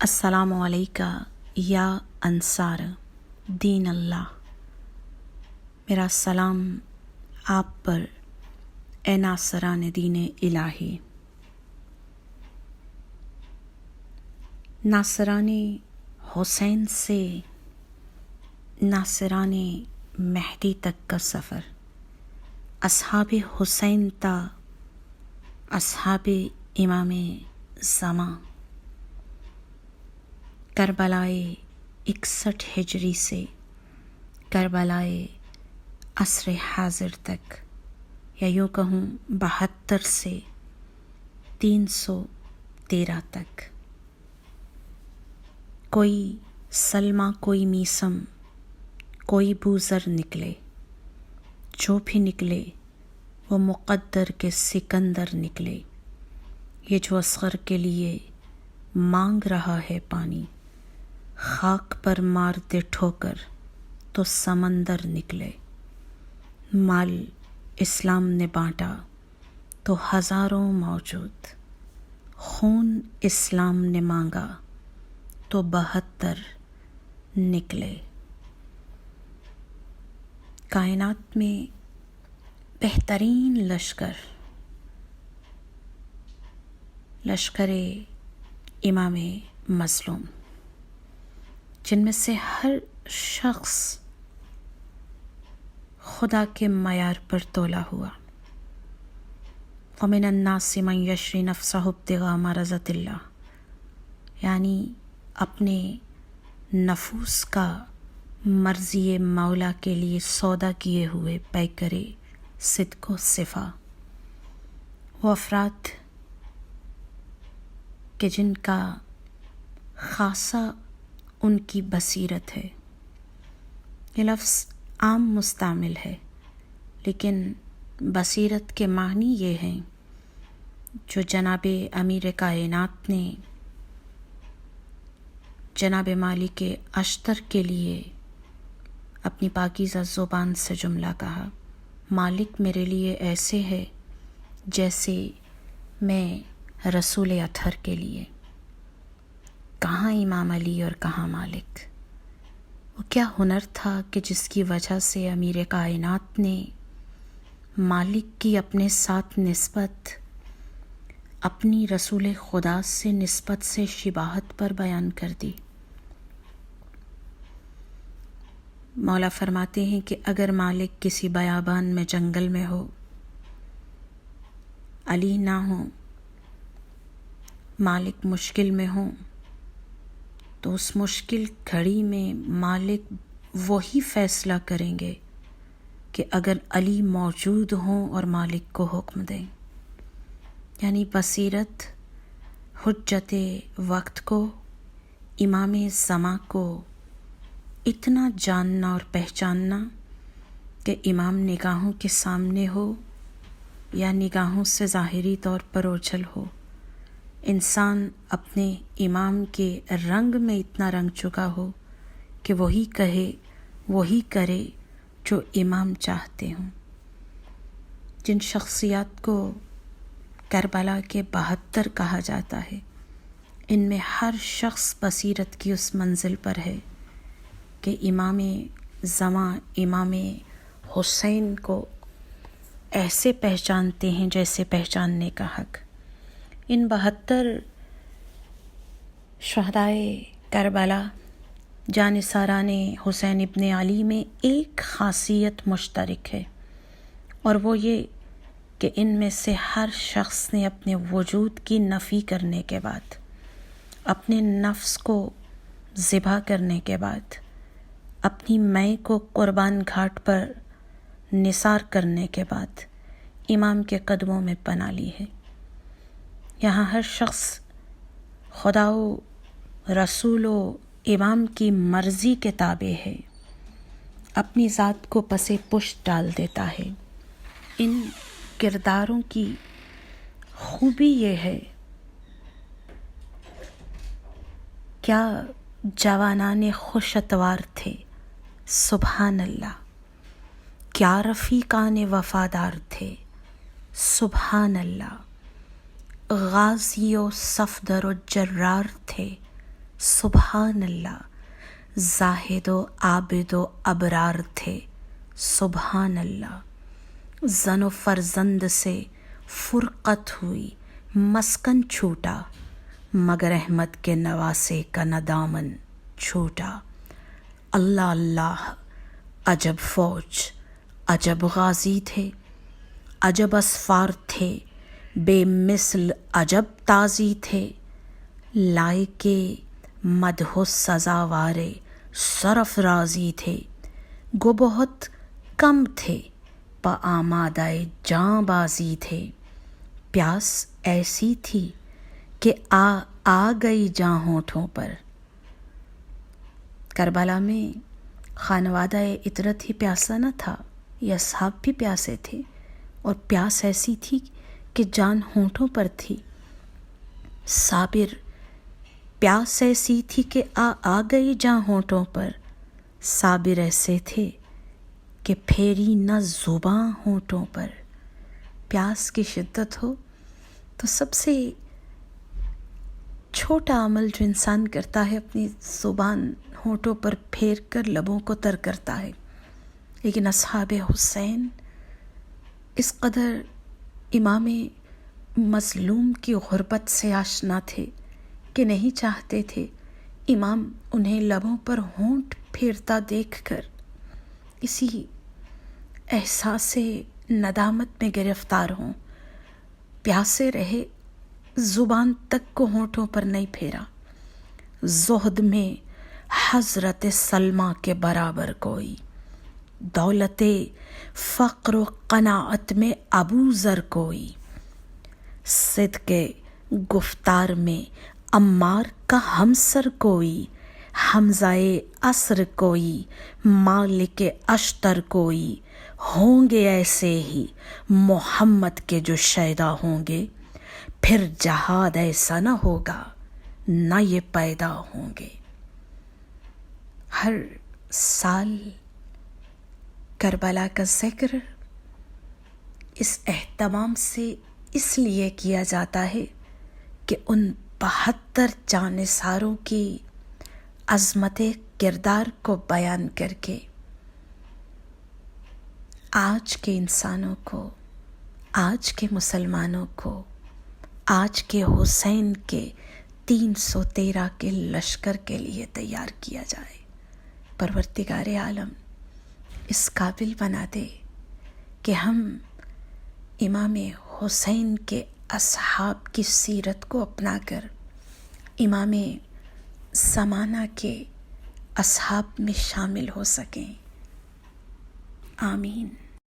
السلام علیکہ یا انصار دین اللہ، میرا سلام آپ پر اے ناصران دین الہی۔ ناصران حسین سے ناصران مہدی تک کا سفر، اصحاب حسین تا اصحاب امام زمان، کربلائے 61 ہجری سے کربلائے عصر حاضر تک، یا یوں کہوں 72 سے 313 تک، کوئی سلمہ کوئی میسم کوئی بوذر نکلے، جو بھی نکلے وہ مقدر کے سکندر نکلے۔ یہ جو اصغر کے لیے مانگ رہا ہے پانی، خاک پر مار دے ٹھوکر تو سمندر نکلے۔ مال اسلام نے بانٹا تو ہزاروں موجود، خون اسلام نے مانگا تو 72 نکلے۔ کائنات میں بہترین لشکر امام مظلوم، جن میں سے ہر شخص خدا کے معیار پر تولا ہوا۔ وَمِنَ النَّاسِ مَن يَشْرِي نَفْسَهُ ابْتِغَاءَ مَرْضَاتِ اللَّهِ، یعنی اپنے نفوس کا مرضی مولا کے لیے سودا کیے ہوئے پیکرے صدق و صفا، وہ افراد کہ جن کا خاصہ ان کی بصیرت ہے۔ یہ لفظ عام مستعمل ہے، لیکن بصیرت کے معنی یہ ہیں جو جناب امیر کائنات نے جناب مالک اشتر کے لیے اپنی پاکیزہ زبان سے جملہ کہا، مالک میرے لیے ایسے ہے جیسے میں رسول اطہر کے لیے۔ کہاں امام علی اور کہاں مالک؟ وہ کیا ہنر تھا کہ جس کی وجہ سے امیر کائنات نے مالک کی اپنے ساتھ نسبت اپنی رسول خدا سے نسبت سے شباہت پر بیان کر دی۔ مولا فرماتے ہیں کہ اگر مالک کسی بیابان میں جنگل میں ہو، علی نہ ہو، مالک مشکل میں ہوں، تو اس مشکل گھڑی میں مالک وہی فیصلہ کریں گے کہ اگر علی موجود ہوں اور مالک کو حکم دیں۔ یعنی بصیرت، حجت وقت کو، امام زمان کو اتنا جاننا اور پہچاننا کہ امام نگاہوں کے سامنے ہو یا نگاہوں سے ظاہری طور پر اوجھل ہو، انسان اپنے امام کے رنگ میں اتنا رنگ چکا ہو کہ وہی کہے وہی کرے جو امام چاہتے ہوں۔ جن شخصیات کو کربلا کے 72 کہا جاتا ہے، ان میں ہر شخص بصیرت کی اس منزل پر ہے کہ امام زمان امام حسین کو ایسے پہچانتے ہیں جیسے پہچاننے کا حق۔ ان 72 شہدائے کربلا جانثاران حسین ابن علی میں ایک خاصیت مشترک ہے، اور وہ یہ کہ ان میں سے ہر شخص نے اپنے وجود کی نفی کرنے کے بعد، اپنے نفس کو ذبح کرنے کے بعد، اپنی میں کو قربان گھاٹ پر نثار کرنے کے بعد امام کے قدموں میں پناہ لی ہے۔ یہاں ہر شخص خدا و رسول و امام کی مرضی کے تابع ہے، اپنی ذات کو پس پشت ڈال دیتا ہے۔ ان کرداروں کی خوبی یہ ہے، کیا جوانان خوش اتوار تھے، سبحان اللہ، کیا رفیقان وفادار تھے، سبحان اللہ، غازی و صفدر و جرار تھے، سبحان اللہ، زاہد و عابد و ابرار تھے، سبحان اللہ، زن و فرزند سے فرقت ہوئی، مسکن چھوٹا، مگر احمد کے نواسے کا نہ دامن چھوٹا۔ اللہ اللہ، عجب فوج، عجب غازی تھے، عجب اسفار تھے، بے مثل عجب تازی تھے، لائق مدح و سزاوارے سرفرازی تھے، گو بہت کم تھے پا آمادہ جاں بازی تھے، پیاس ایسی تھی کہ آ گئی جاں ہونٹوں پر۔ کربلا میں خانوادہ اطرت ہی پیاسا نہ تھا، یہ اصحاب بھی پیاسے تھے، اور پیاس ایسی تھی کہ جان ہونٹوں پر تھی۔ صابر، پیاس ایسی تھی کہ آ گئی جاں ہونٹوں پر، صابر ایسے تھے کہ پھیری نہ زباں ہونٹوں پر۔ پیاس کی شدت ہو تو سب سے چھوٹا عمل جو انسان کرتا ہے اپنی زبان ہونٹوں پر پھیر کر لبوں کو تر کرتا ہے، لیکن اصحاب حسین اس قدر امام مظلوم کی غربت سے آشنا تھے کہ نہیں چاہتے تھے امام انہیں لبوں پر ہونٹ پھیرتا دیکھ کر اسی احساس ندامت میں گرفتار ہوں، پیاسے رہے، زبان تک کو ہونٹوں پر نہیں پھیرا۔ زہد میں حضرت سلمیٰ کے برابر کوئی، دولت فقر و قناعت میں ابو ذر کوئی، صدق گفتار میں عمار کا ہمسر کوئی، حمزہ عصر کوئی، مالک اشتر کوئی، ہوں گے ایسے ہی محمد کے جو شیدا ہوں گے، پھر جہاد ایسا نہ ہوگا نہ یہ پیدا ہوں گے۔ ہر سال کربلا کا ذکر اس اہتمام سے اس لیے کیا جاتا ہے کہ ان 72 جانثاروں کی عظمت کردار کو بیان کر کے آج کے انسانوں کو، آج کے مسلمانوں کو، آج کے حسین کے 313 کے لشکر کے لیے تیار کیا جائے۔ پروردگار عالم اس قابل بنا دے کہ ہم امام حسین کے اصحاب کی سیرت کو اپنا کر امام زمانہ کے اصحاب میں شامل ہو سکیں۔ آمین۔